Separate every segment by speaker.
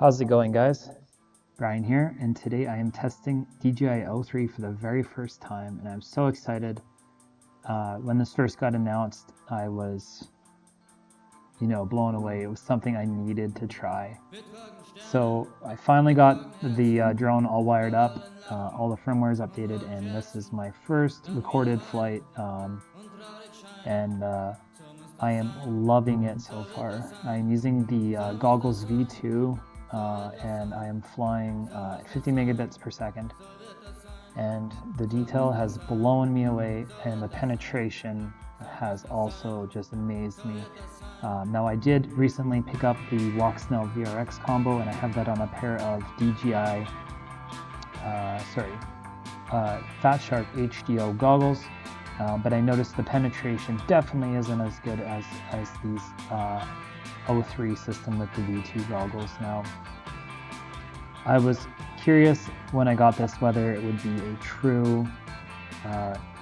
Speaker 1: How's it going, guys? Brian here, and today I am testing DJI O3 for the very first time, and I'm so excited. When this first got announced, I was, blown away. It was something I needed to try. So I finally got the drone all wired up, all the firmware is updated, and this is my first recorded flight, and I am loving it so far. I'm using the Goggles V2, and I am flying 50 megabits per second. And the detail has blown me away, and the penetration has also just amazed me. Now, I did recently pick up the Rocksteady VRX combo, and I have that on a pair of DJI, Fat Shark HDO goggles. But I noticed the penetration definitely isn't as good as these O3 system with the V2 goggles. Now, I was curious when I got this whether it would be a true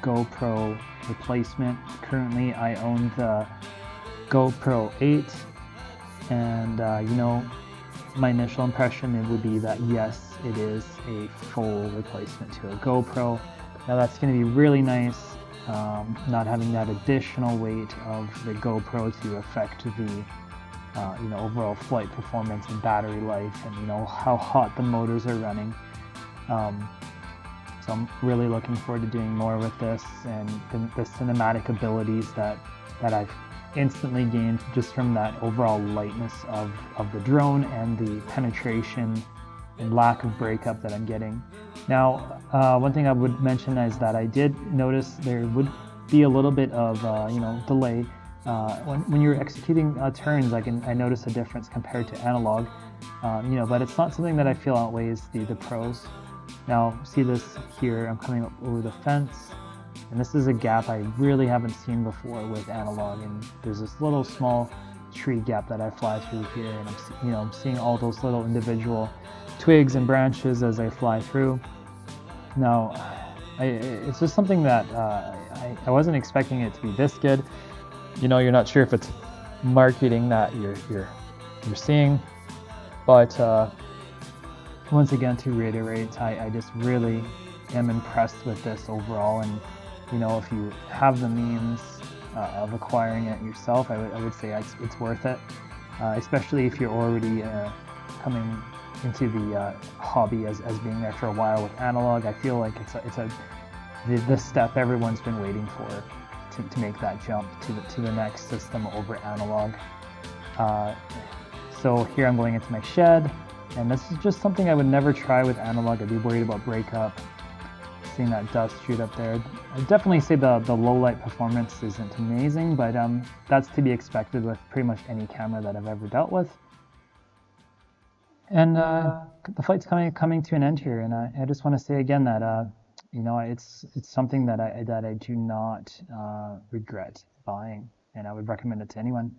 Speaker 1: GoPro replacement. Currently, I own the GoPro 8, and my initial impression it would be that yes, it is a full replacement to a GoPro. Now that's going to be really nice. Not having that additional weight of the GoPro to affect the overall flight performance and battery life, and how hot the motors are running. So I'm really looking forward to doing more with this, and the cinematic abilities that I've instantly gained just from that overall lightness of the drone and the penetration and lack of breakup that I'm getting. Now, one thing I would mention is that I did notice there would be a little bit of delay when you're executing turns. I notice a difference compared to analog, but it's not something that I feel outweighs the pros. Now, see this here, I'm coming up over the fence, and this is a gap I really haven't seen before with analog, and there's this little small tree gap that I fly through here, and I'm seeing all those little individual twigs and branches as I fly through. Now, it's just something that I wasn't expecting it to be this good. You're not sure if it's marketing that you're seeing, but once again, to reiterate, I just really am impressed with this overall. And if you have the means of acquiring it yourself, I would say it's worth it, especially if you're already coming into the hobby as being there for a while with analog. I feel like it's the step everyone's been waiting for to make that jump to the next system over analog. So here I'm going into my shed, and this is just something I would never try with analog. I'd be worried about breakup, seeing that dust shoot up there. I'd definitely say the low light performance isn't amazing, but that's to be expected with pretty much any camera that I've ever dealt with. And the flight's coming to an end here, and I just want to say again that it's something that I do not regret buying, and I would recommend it to anyone.